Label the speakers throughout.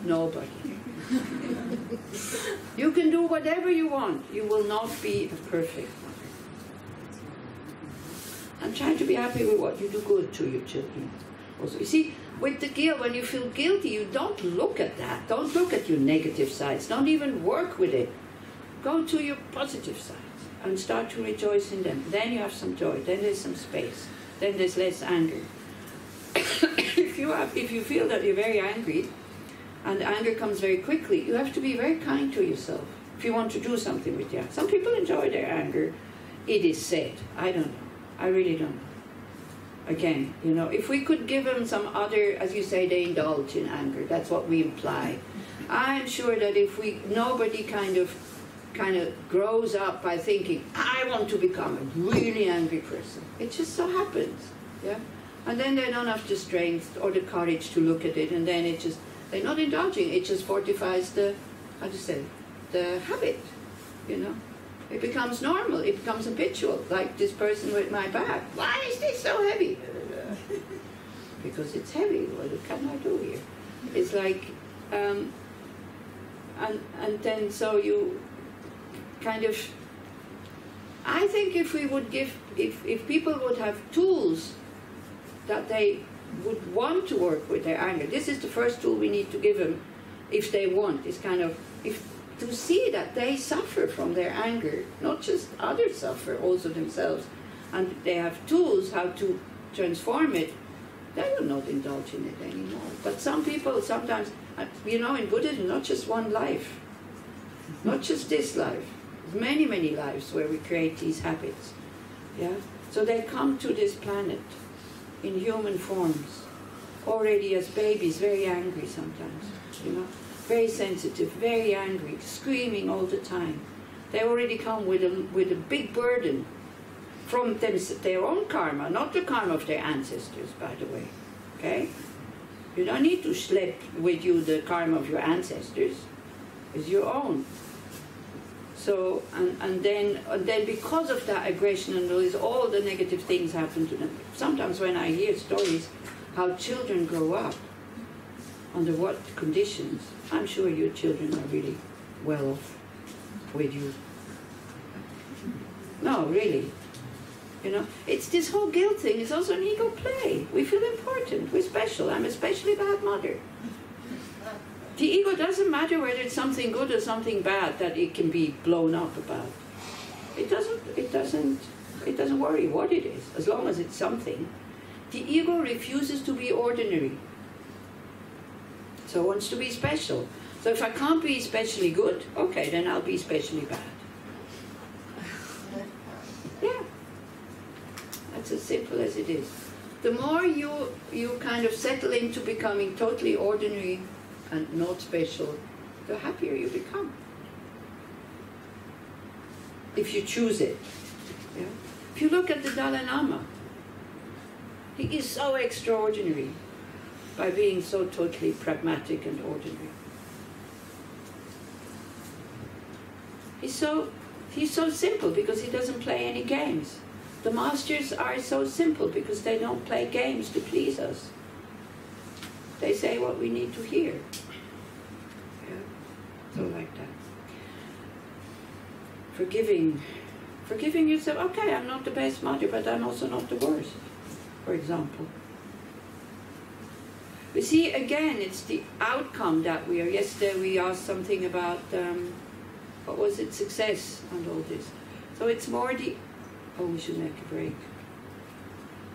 Speaker 1: Nobody. You can do whatever you want. You will not be a perfect mother. And try to be happy with what you do good to your children. Also, you see, with the guilt, when you feel guilty, you don't look at that. Don't look at your negative sides. Don't even work with it. Go to your positive sides and start to rejoice in them. Then you have some joy. Then there's some space. Then there's less anger. If you feel that you're very angry, and anger comes very quickly, you have to be very kind to yourself if you want to do something with it. Some people enjoy their anger, it is said. I don't know. I really don't know. Again, you know, if we could give them some other, as you say, they indulge in anger. That's what we imply. I'm sure that if nobody kind of grows up by thinking, I want to become a really angry person. It just so happens, yeah? And then they don't have the strength or the courage to look at it, and then they're not indulging, it just fortifies the habit, you know. It becomes normal, it becomes habitual, like this person with my bag. Why is this so heavy? Because it's heavy, what can I do here? It's like, and then so you kind of, I think if we would give, if people would have tools that they would want to work with their anger. This is the first tool we need to give them if they want. Is kind of to see that they suffer from their anger, not just others suffer, also themselves, and they have tools how to transform it. They will not indulge in it anymore. But some people sometimes, you know, in Buddhism, not just one life, not just this life. There's many, many lives where we create these habits. Yeah. So they come to this planet in human forms, already as babies, very angry sometimes, you know, very sensitive, very angry, screaming all the time. They already come with a big burden from their own karma, not the karma of their ancestors, by the way. Okay? You don't need to slip with you the karma of your ancestors. It's your own. So, and then because of that aggression and all the negative things happen to them. Sometimes when I hear stories how children grow up, under what conditions, I'm sure your children are really well off with you. No, really. You know, it's this whole guilt thing is also an ego play. We feel important, we're special. I'm a specially bad mother. The ego doesn't matter whether it's something good or something bad that it can be blown up about. It doesn't worry what it is, as long as it's something. The ego refuses to be ordinary. So it wants to be special. So if I can't be especially good, okay, then I'll be especially bad. Yeah. That's as simple as it is. The more you kind of settle into becoming totally ordinary and not special, the happier you become. If you choose it. Yeah? If you look at the Dalai Lama, he is so extraordinary by being so totally pragmatic and ordinary. He's so simple because he doesn't play any games. The masters are so simple because they don't play games to please us. They say what we need to hear. Yeah? So like that. Forgiving yourself. Okay, I'm not the best mother, but I'm also not the worst, for example. You see, again, it's the outcome that we are. Yesterday we asked something about, what was it, success and all this. So it's more the, oh, we should make a break.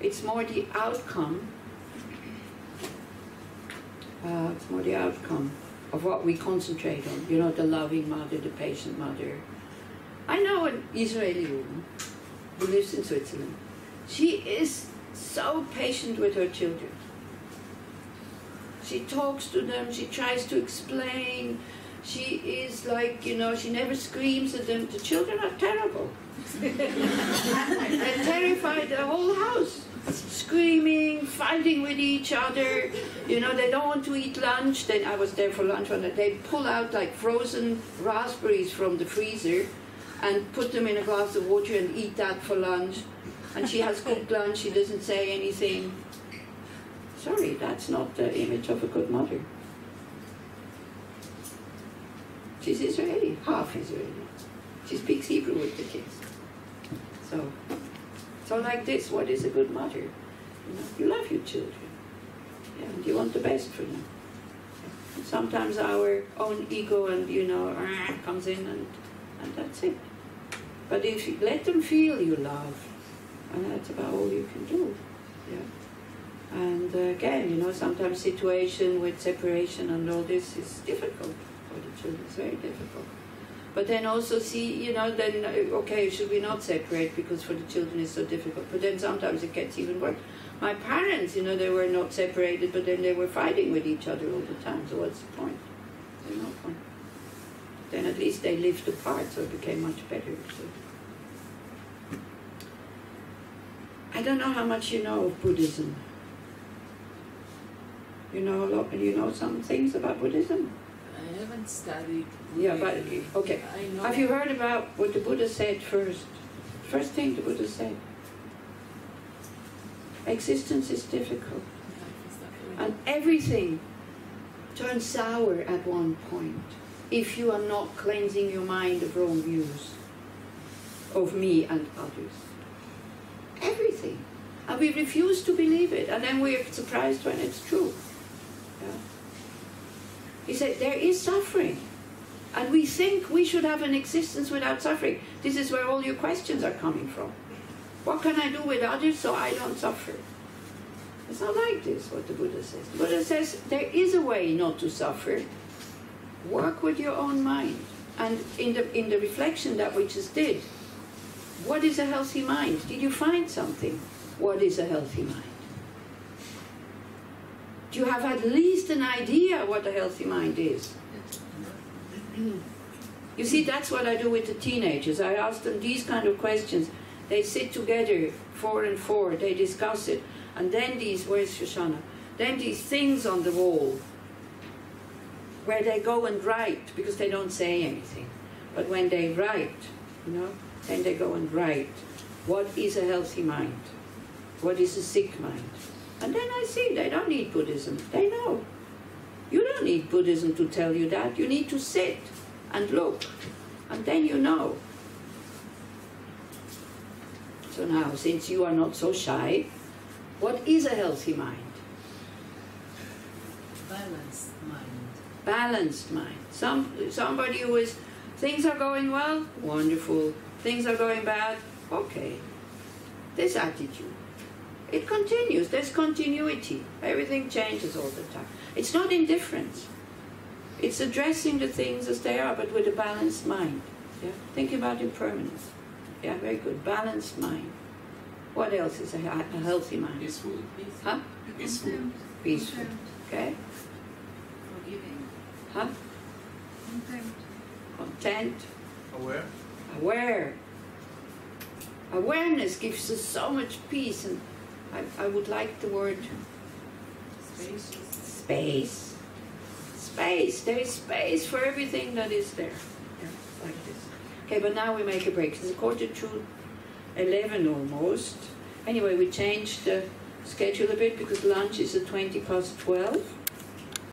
Speaker 1: It's more the outcome. It's more the outcome of what we concentrate on. You know, the loving mother, the patient mother. I know an Israeli woman who lives in Switzerland. She is so patient with her children. She talks to them, she tries to explain. She is like, you know, she never screams at them. The children are terrible. They're terrified, the whole house. Screaming, fighting with each other. You know, they don't want to eat lunch. Then I was there for lunch one day. They pull out like frozen raspberries from the freezer and put them in a glass of water and eat that for lunch. And she has cooked lunch, she doesn't say anything. Sorry, that's not the image of a good mother. She's Israeli, half Israeli. She speaks Hebrew with the kids. So like this, what is a good mother? You love your children. Yeah, and you want the best for them. And sometimes our own ego and, comes in and that's it. But if you let them feel you love, and that's about all you can do. Yeah. And again, sometimes situation with separation and all this is difficult for the children. It's very difficult. But then also see, then, okay, should we not separate because for the children it's so difficult. But then sometimes it gets even worse. My parents, they were not separated, but then they were fighting with each other all the time. So what's the point? There's no point. Then at least they lived apart, so it became much better. So. I don't know how much you know of Buddhism. You know a lot, you know some things about Buddhism?
Speaker 2: I haven't studied.
Speaker 1: Yeah, but, okay.
Speaker 2: I know.
Speaker 1: Have you heard about what the Buddha said first? First thing the Buddha said. Existence is difficult. And everything turns sour at one point if you are not cleansing your mind of wrong views of me and others. Everything. And we refuse to believe it. And then we're surprised when it's true. Yeah. He said, there is suffering. And we think we should have an existence without suffering. This is where all your questions are coming from. What can I do with others so I don't suffer? It's not like this, what the Buddha says. The Buddha says, there is a way not to suffer. Work with your own mind. And in the reflection that we just did, what is a healthy mind? Did you find something? What is a healthy mind? Do you have at least an idea what a healthy mind is? You see, that's what I do with the teenagers. I ask them these kind of questions. They sit together, 4 and 4, they discuss it. And then where's Shoshana? Then these things on the wall, where they go and write, because they don't say anything. But when they write, then they go and write. What is a healthy mind? What is a sick mind? And then I see they don't need Buddhism. They know. You don't need Buddhism to tell you that. You need to sit and look. And then you know. So now, since you are not so shy, what is a healthy mind?
Speaker 2: Balanced mind.
Speaker 1: Balanced mind. Somebody who is, things are going well, wonderful. Things are going bad, okay. This attitude. It continues, there's continuity. Everything changes all the time. It's not indifference. It's addressing the things as they are, but with a balanced mind. Yeah? Think about impermanence. Yeah, very good. Balanced mind. What else is a healthy mind?
Speaker 3: Peaceful.
Speaker 1: Huh?
Speaker 3: Peaceful.
Speaker 1: Peaceful. Okay.
Speaker 2: Forgiving.
Speaker 1: Huh?
Speaker 4: Content.
Speaker 1: Content.
Speaker 3: Aware.
Speaker 1: Aware. Awareness gives us so much peace, and I would like the word
Speaker 2: Space.
Speaker 1: space. Space. There is space for everything that is there. Yeah, like this. Okay, but now we make a break. It's 11:15 almost. Anyway, we changed the schedule a bit because lunch is at 12:20.